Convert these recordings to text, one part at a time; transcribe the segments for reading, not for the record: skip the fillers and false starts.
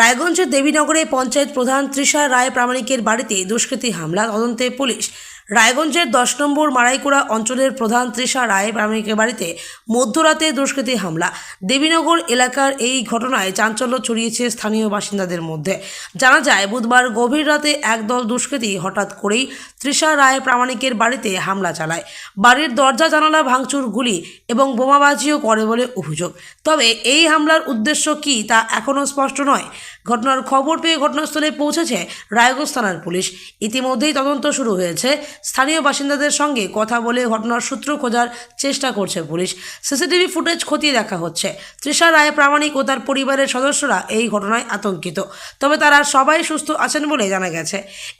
রায়গঞ্জের দেবীনগরে পঞ্চায়েত প্রধান তৃষা রায় প্রামাণিকের বাড়িতে দুষ্কৃতী হামলা, তদন্তে পুলিশ। রায়গঞ্জের 10 নম্বর মারাইকুড়া অঞ্চলের প্রধান তৃষা রায় প্রামাণিকের বাড়িতে মধ্যরাতে দুষ্কৃতী হামলা। দেবীনগর এলাকার এই ঘটনায় চাঞ্চল্য ছড়িয়েছে স্থানীয় বাসিন্দাদের মধ্যে। জানা যায়, বুধবার গভীর রাতে একদল দুষ্কৃতী হঠাৎ করেই তৃষা রায় প্রামাণিকের বাড়িতে হামলা চালায়। বাড়ির দরজা জানালা ভাঙচুর, গুলি এবং বোমাবাজিও করে বলে অভিযোগ। তবে এই হামলার উদ্দেশ্য কী তা এখনও স্পষ্ট নয়। ঘটনার খবর পেয়ে ঘটনাস্থলে পৌঁছেছে রায়গঞ্জ থানার পুলিশ। ইতিমধ্যেই তদন্ত শুরু হয়েছে। স্থানীয় বাসিন্দাদের সঙ্গে কথা বলে ঘটনার সূত্র খোঁজার চেষ্টা করছে পুলিশ। সিসিটিভি ফুটেজ খতিয়ে দেখা হচ্ছে। তৃষা রায় প্রামাণিক ও তার পরিবারের সদস্যরা এই ঘটনায় আতঙ্কিত, তবে তারা সবাই সুস্থ আছেন বলে জানা গেছে।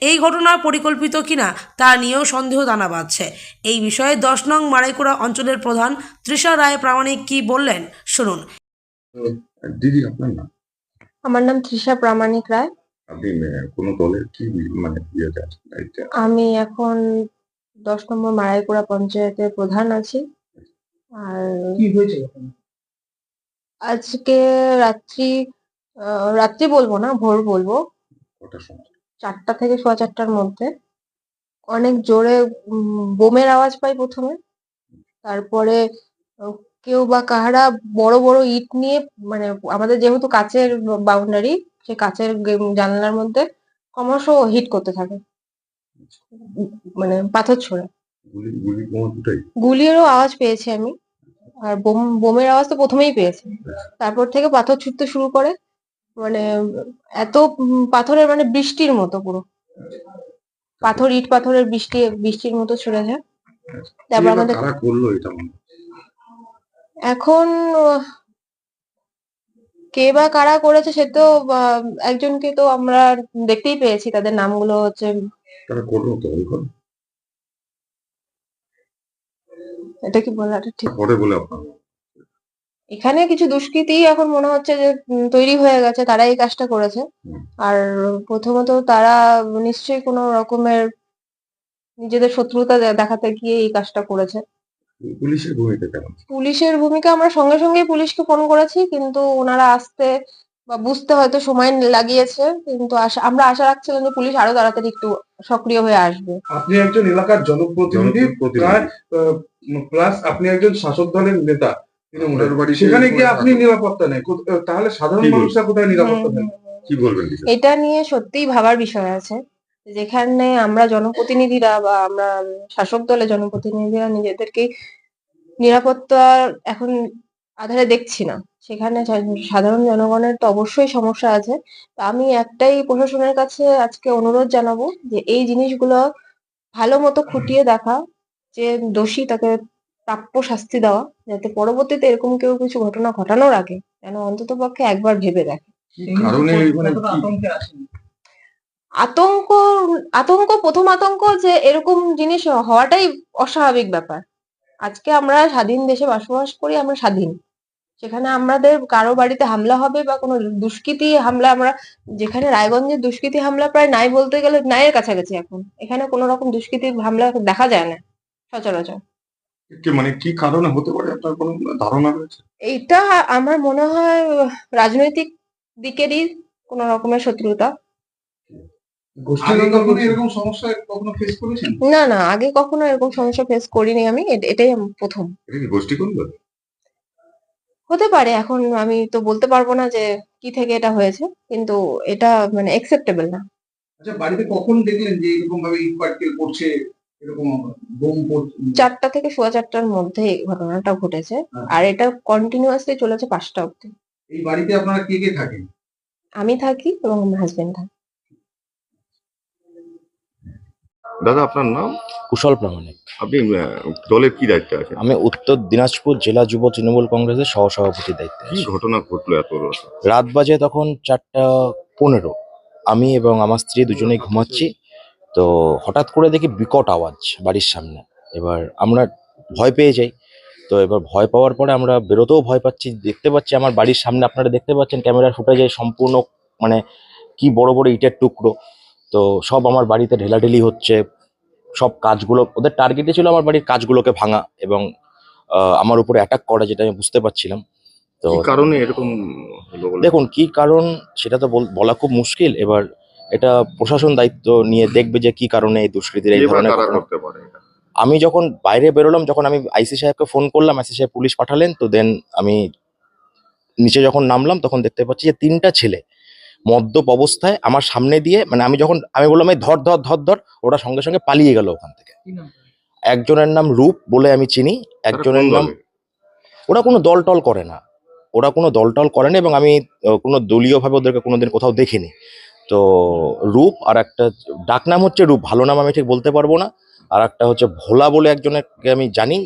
এই ঘটনা পরিকল্পিত কিনা তা নিয়েও সন্দেহ দানা বাঁধছে। এই বিষয়ে 10 নং মারাইকুড়া অঞ্চলের প্রধান তৃষা রায় প্রামাণিক কি বললেন, শুনুন। দিদি, আপনার নাম? আমার নাম তৃষা প্রামাণিক রায়। আপনি কোন দলের কি মানে ইয়েতে আছেন, দায়িত্বে? আমি এখন 10 নম্বর মারাইকুড়া পঞ্চায়েতের প্রধান আছি। আর কি হয়েছে ওখানে? আজকে রাত্রি বলবো না, ভোর বলবো, কটার সময়? 4টা থেকে 4:15টার মধ্যে অনেক জোরে বোমের আওয়াজ পাই প্রথমে। তারপরে কেউ বা কাহারা বড় বড় ইট নিয়ে, মানে আমাদের যেহেতু কাচের বাউন্ডারি, সে কাচের জানলার মধ্যে ক্রমশ হিট করতে থাকে, মানে পাথর ছোড়ে। গুলি গুলি বোমা দুটাই? গুলিরও আওয়াজ পেয়েছি আমি, আর বোমের আওয়াজ তো প্রথমেই পেয়েছি। তারপর থেকে পাথর ছুটতে শুরু করে, মানে এত পাথরের, মানে বৃষ্টির মতো, পুরো পাথর, ইট পাথরের বৃষ্টির মতো ছুড়ে যায়। তারপর আমাদের কারা করলো এটা মনে হয়? এখন কে বা কারা করেছে সে তো একজনকে তো আমরা দেখতেই পেয়েছি, তাদের নামগুলো হচ্ছে, তারা করলো তো এখন এটা কি বলাটা ঠিক? পরে বলে আপনার এখানে কিছু দুষ্কৃতী এখন মনে হচ্ছে যে তৈরি হয়ে গেছে, তারা এই কাজটা করেছে। আর প্রথমত তারা নিশ্চয়ই কোনো রকমের নিজেদের শত্রুতা দেখাতে গিয়ে এই কাজটা করেছে। পুলিশের ভূমিকা কেমন? পুলিশের ভূমিকা, আমরা সঙ্গে সঙ্গে পুলিশকে ফোন করেছি, কিন্তু ওনারা আসতে বা বুঝতে হয়তো সময় লাগিয়েছে, কিন্তু আমরা আশা রাখছিলাম যে পুলিশ আরো তাড়াতাড়ি একটু সক্রিয় হয়ে আসবে। আপনি একজন এলাকার জনপ্রতিনিধি, প্লাস আপনি একজন শাসক দলের নেতা তৃণমূলের বাড়ি, সেখানে গিয়ে আপনি নিরাপত্তা নেই, তাহলে সাধারণ মানুষরা কোথায় নিরাপত্তা নেই? কি বলবেন? এটা নিয়ে সত্যিই ভাবার বিষয় আছে। যেখানে আমরা জনপ্রতিনিধিরা বা আমরা শাসক দলের জনপ্রতিনিধিরা নিজেদেরকে নিরাপত্তা এখন আধারে দেখছি না, সেখানে সাধারণ জনগণের তো অবশ্যই সমস্যা আছে। তো আমি একটাই প্রশাসনের কাছে আজকে অনুরোধ জানাবো যে এই জিনিসগুলো ভালো মতো খুঁটিয়ে দেখা, যে দোষী তাকে প্রাপ্য শাস্তি দেওয়া, যাতে পরবর্তীতে এরকম কেউ কিছু ঘটনা ঘটানোর আগে যেন অন্তত পক্ষে একবার ভেবে দেখে। কি কারণে মানে আতঙ্কে আছেন? আতঙ্ক প্রথম আতঙ্ক যে এরকম জিনিস হওয়াটাই অস্বাভাবিক ব্যাপার। আজকে আমরা স্বাধীন দেশে বসবাস করি, আমরা স্বাধীন। সেখানে আমাদের কারো বাড়িতে হামলা হবে বা কোনো দুষ্কৃতী হামলা, আমরা যেখানে রায়গঞ্জের দুষ্কৃতী হামলা প্রায় নাই বলতে গেলে নাইয়ের কাছাকাছি এখন, এখানে কোনো রকম দুষ্কৃতী হামলা দেখা যায় না সচরাচর। মানে কি কারণে হতে পারে, আপনার কোনো ধারণা রয়েছে? এইটা আমার মনে হয় রাজনৈতিক দিকেরই কোনো রকমের শত্রুতা। আগে কখনো এরকম সমস্যা কখনো ফেস করেছেন? না, আগে কখনো এরকম সমস্যা ফেস করিনি আমি, এটাই প্রথম। এটা কি গোষ্ঠী করলো? হতে পারে, এখন আমি তো বলতে পারবো না যে কি থেকে এটা হয়েছে, কিন্তু এটা মানে অ্যাকসেপ্টেবল না। আচ্ছা, বাড়িতে কখন দেখলেন যে এরকম ভাবে ইট পাটকেল পড়ছে, এরকম বোম পড়ছে? 4টা থেকে 4:15টার মধ্যে এই ঘটনাটা ঘটেছে, আর এটা কন্টিনিউয়াসলি চলেছে 5টা অব্দি। এই বাড়িতে আপনারা কে কে থাকেন? আমি থাকি এবং আমার হাজবেন্ড থাকে। দাদা, আপনার নাম? কুশল প্রামাণিক। আপনি দলের কি দায়িত্বে আছেন? আমি উত্তর দিনাজপুর জেলা যুব তৃণমূল কংগ্রেসের সহসভাপতির দায়িত্বে কি আছি। ঘটনা ঘটলো এত রাতে? রাত বাজে তখন 4:15। আমি এবং আমার স্ত্রী দুজনেই ঘুমাচ্ছি, তো হঠাৎ করে দেখি বিকট আওয়াজ বাড়ির সামনে। এবার আমরা ভয় পেয়ে যাই। তো এবার ভয় পাওয়ার পরে আমরা বেরোতেও ভয় পাচ্ছি। দেখতে পাচ্ছি আমার বাড়ির সামনে, আপনারা দেখতে পাচ্ছেন ক্যামেরার ফুটেজে, সম্পূর্ণ মানে কি বড় বড় ইটের টুকরো। তো সব আমার বাড়িতে ঢেলাঢেলি হচ্ছে। সব কাজগুলো, ওদের টার্গেটে ছিল আমার বাড়ির কাজগুলোকে ভাঙা এবং আমার উপরে অ্যাটাক করা, যেটা আমি বুঝতে পারছিলাম। তো কি কারণে এরকম হলো বলে দেখুন কি কারণ সেটা তো বলা খুব মুশকিল। এবার এটা প্রশাসন দায়িত্ব নিয়ে দেখবে যে কি কারণে এই দুষ্কৃতীর এই কে বা ধরনের কারা ঘটনা। করতে পারে এটা? আমি যখন বাইরে বেরোলাম, যখন আমি আইসি সাহেবকে ফোন করলাম, আইসি সাহেব পুলিশ পাঠালেন, তো দেন আমি নিচে যখন নামলাম তখন দেখতে পাচ্ছি যে 3টা ছেলে মদ্যপ অবস্থায় আমার সামনে দিয়ে, মানে আমি বললাম এই ধর ধর ধর ধর, ওরা সঙ্গে সঙ্গে পালিয়ে গেল ওখান থেকে। একজনের নাম রূপ বলে আমি চিনি, তারা একজনের কোন নাম, দলে? ওরা কোনো দল টল করে না, ওরা কোনো দল টল করে না এবং আমি কোনো দলীয়ভাবে ওদেরকে কোনোদিন কোথাও দেখিনি। তো রূপ আর একটা ডাক নাম হচ্ছে রূপ, ভালো নাম আমি ঠিক বলতে পারবো না। আর একটা হচ্ছে ভোলা বলে একজনকে আমি জানি,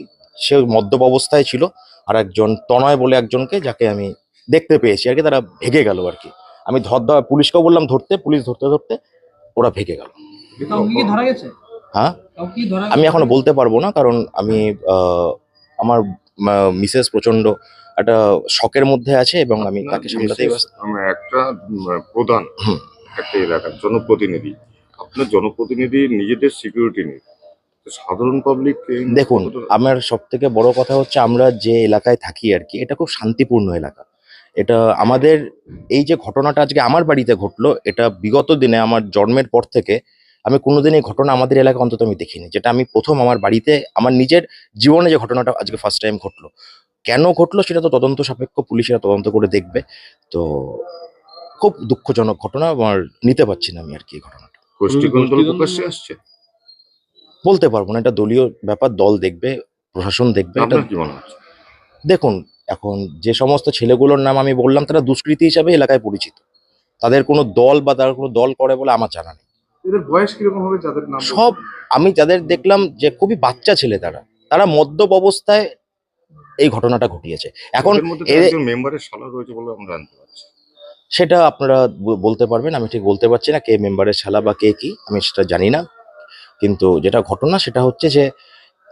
সে মদ্যপ অবস্থায় ছিল। আর একজন তনয় বলে একজনকে, যাকে আমি দেখতে পেয়েছি আর কি, তারা ভেগে গেল আর কি। আমি পুলিশকেও বললাম ধরতে, পুলিশ ধরতে ধরতে ওরা ভেগে গেল। কাউকে কি ধরা গেছে? হ্যাঁ, কাউকে কি ধরা আমি এখনো বলতে পারবো না, কারণ আমি আমার মিসেস প্রচন্ড একটা শকের মধ্যে আছে এবং আমি তাকে সামলাতেই ব্যস্ত। একটা প্রধান হুম। একটা এলাকার জনপ্রতিনিধি, আপনার জনপ্রতিনিধি নিজেদের সিকিউরিটি নেই, তো সাধারণ পাবলিক দেখুন, আমার সব থেকে বড় কথা হচ্ছে আমরা যে এলাকায় থাকি আর কি, এটা খুব শান্তিপূর্ণ এলাকা। এটা আমাদের এই যে ঘটনাটা আজকে আমার বাড়িতে ঘটলো, এটা বিগত দিনে আমার জন্মের পর থেকে আমি কোনোদিন এই ঘটনা আমাদের এলাকায় অন্তত আমি দেখিনি। যেটা আমি প্রথম আমার বাড়িতে আমার নিজের জীবনে যে ঘটনাটা আজকে ফার্স্ট টাইম ঘটলো। কেন ঘটলো সেটা তো তদন্ত সাপেক্ষ, পুলিশেরা তদন্ত করে দেখবে। তো খুব দুঃখজনক ঘটনা, আমার নিতে পারছি না আমি আর কি এই ঘটনাটা। গোষ্ঠী কোন্দল প্রকাশ্যে আসছে, বলতে পারবো না, এটা দলীয় ব্যাপার, দল দেখবে, প্রশাসন দেখবে। এটা আপনার কি মনে হচ্ছে? দেখুন, এখন যে সমস্ত ছেলেগুলোর নাম আমি বললাম তারা দুষ্কৃতী হিসাবে এলাকায় পরিচিত, তাদের কোনো দল বা তারা কোনো দল করে বলে আমার জানা নেই। এদের বয়স কিরকম হবে যাদের নাম সব আমি যাদের দেখলাম যে খুবই বাচ্চা ছেলে, তারা মদ্যপ অবস্থায় এই ঘটনাটা ঘটিয়েছে। এখন এদের মধ্যে তো এ- একজন মেম্বারের শালা রয়েছে বলে আমরা জানতে পারছি। সেটা আপনারা বলতে পারবেন, আমি ঠিক বলতে পারছি না কে মেম্বারের শালা বা কে কি, আমি সেটা জানি না। কিন্তু যেটা ঘটনা সেটা হচ্ছে যে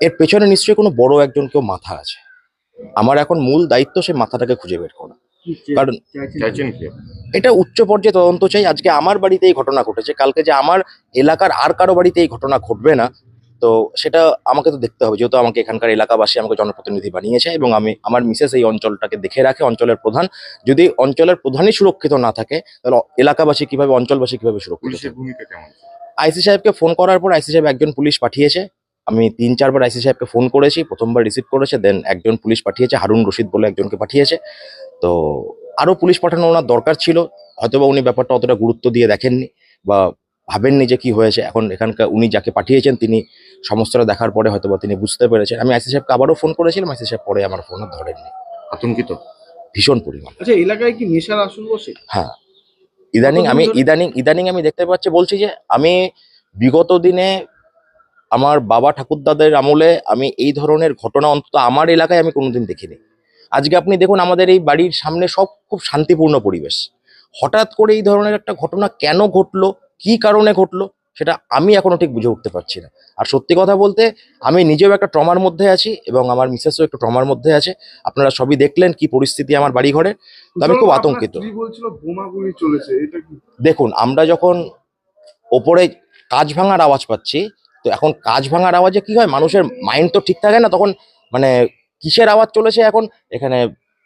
এর পেছনে নিশ্চয়ই কোনো বড় একজন কেউ মাথা আছে। আমার এখন মূল দায়িত্ব সেই মাথাটাকে খুঁজে বের করা। কারণ চাইছেন কি? এটা উচ্চ পর্যায়ে তদন্ত চাই। আজকে আমার বাড়িতে এই ঘটনা ঘটেছে, কালকে যে আমার এলাকার আর কারো বাড়িতে এই ঘটনা ঘটবে না, তো সেটা আমাকে তো দেখতে হবে। যেহেতু আমাকে এখানকার এলাকাবাসী আমাকে জনপ্রতিনিধি বানিয়েছে এবং আমার মিসেস এই অঞ্চলটাকে দেখে রাখে, অঞ্চলের প্রধান। যদি অঞ্চলের প্রধানই সুরক্ষিত না থাকে তাহলে এলাকাবাসী কিভাবে, অঞ্চলবাসী কিভাবে সুরক্ষিত পুলিশের থাকবে? ভূমিকা কেমন? আইসি সাহেবকে ফোন করার পর আইসি সাহেব একজন পুলিশ পাঠিয়েছে। আমি 3-4 বার আইসি সাহেবকে ফোন করেছি, প্রথমবার রিসিভ করেছে, দেন একজন পুলিশ পাঠিয়েছে, হারুন রশিদ বলে একজনকে পাঠিয়েছে। তো আরো পুলিশ পাঠানো ওনার দরকার ছিল, হয়তোবা উনি ব্যাপারটা অতটা গুরুত্ব দিয়ে দেখেননি বা ভাবেননি যে কি হয়েছে। এখন এখানকার উনি যাকে পাঠিয়েছেন তিনি সমস্তটা দেখার পরে হয়তোবা তিনি বুঝতে পেরেছেন। আমি আইসি সাহেবকে আবারও ফোন করেছিলাম, আইসি সাহেব পরে আমার ফোন আর ধরেননি। আতঙ্কিত? ভীষণ পরিমাণ। আচ্ছা, এলাকায় কি নেশার আসল বসে? হ্যাঁ, ইদানিং আমি দেখতে পাচ্ছি, বলছি যে আমি বিগত দিনে আমার বাবা ঠাকুরদাদের আমলে আমি এই ধরনের ঘটনা অন্তত আমার এলাকায় আমি কোনোদিন দেখিনি। আজকে আপনি দেখুন আমাদের এই বাড়ির সামনে সব খুব শান্তিপূর্ণ পরিবেশ, হঠাৎ করে এই ধরনের একটা ঘটনা কেন ঘটলো, কি কারণে ঘটলো, সেটা আমি এখনো ঠিক বুঝে উঠতে পারছি না। আর সত্যি কথা বলতে আমি নিজেও একটা ট্রমার মধ্যে আছি এবং আমার মিসেসও একটু ট্রমার মধ্যে আছে। আপনারা সবই দেখলেন কি পরিস্থিতি আমার বাড়ি ঘরে, তো আমি খুব আতঙ্কিত। স্ত্রী বলছিল বোমাগুলি চলেছে, এটা কি? দেখুন, আমরা যখন ওপরে কাঁচ ভাঙার আওয়াজ পাচ্ছি, তো এখন কাঁচ ভাঙার আওয়াজে কি হয়, মানুষের মাইন্ড তো ঠিক থাকে না, তখন মানে কিসের আওয়াজ চলেছে, এখন এখানে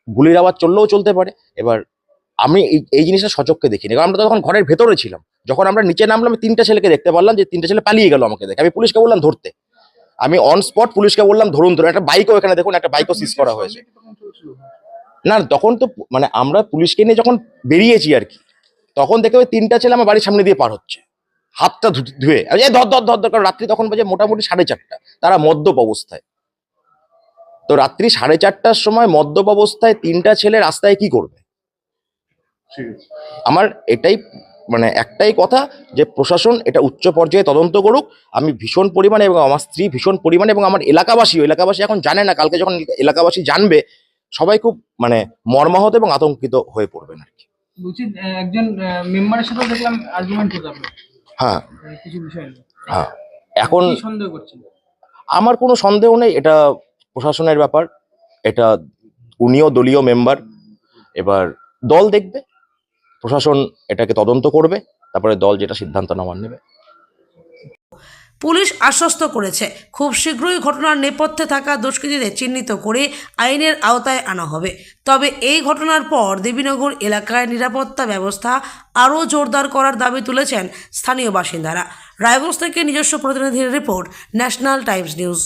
গুলির আওয়াজ চললেও চলতে পারে। এবার আমি এই জিনিসটা সচক্ষে দেখিনি, কারণ আমরা তখন ঘরের ভেতরে ছিলাম। যখন আমরা নিচে নামলাম, আমি 3টা ছেলেকে দেখতে পারলাম যে 3টা ছেলে পালিয়ে গেল আমাকে দেখে। আমি পুলিশকে বললাম ধরতে, আমি অন স্পট পুলিশকে বললাম ধরুন ধরুন। একটা বাইকও এখানে দেখুন, একটা বাইকও সিজ করা হয়েছে। না, তখন তো মানে আমরা পুলিশকে নিয়ে যখন বেরিয়েছি আর কি, তখন দেখে ওই 3টা ছেলে আমার বাড়ির সামনে দিয়ে পার হচ্ছে, হাতটা ধুয়ে ধর ধর ধর ধর। কারণ রাত্রি তখন বাজে মোটামুটি 4:30, তারা মদ্যপ অবস্থায়। তো রাত্রি 4:30টার সময় মদ্যপ অবস্থায় 3টা ছেলে রাস্তায় কি করবে? ঠিক আছে। আমার এটাই মানে একটাই কথা যে প্রশাসন এটা উচ্চ পর্যায়ে তদন্ত করুক। আমি ভীষণ পরিমাণে এবং আমার স্ত্রী ভীষণ পরিমাণে এবং আমার এলাকাবাসী এখন জানে না, কালকে যখন এলাকাবাসী জানবে সবাই খুব মানে মর্মাহত এবং আতঙ্কিত হয়ে পড়বেন আর কি। বলছি, একজন মেম্বারের সাথে দেখলাম আর্গুমেন্ট হতো আপনার হ্যাঁ কিছু বিষয় নিয়ে। হ্যাঁ, এখন কি সন্দেহ করছেন? আমার কোনো সন্দেহ নেই, এটা প্রশাসনের ব্যাপার, এটা উনিও দলীয় মেম্বার। এবার দল দেখবে, প্রশাসন এটাকে তদন্ত করবে, তারপরে দল যেটা সিদ্ধান্ত নেওয়ার নেবে। পুলিশ আশ্বস্ত করেছে, খুব শীঘ্রই ঘটনার নেপথ্যে থাকা দুষ্কৃতীদের চিহ্নিত করে আইনের আওতায় আনা হবে। তবে এই ঘটনার পর দেবীনগর এলাকায় নিরাপত্তা ব্যবস্থা আরও জোরদার করার দাবি তুলেছেন স্থানীয় বাসিন্দারা। রায়গঞ্জ থেকে নিজস্ব প্রতিনিধির রিপোর্ট, ন্যাশনাল টাইমস নিউজ।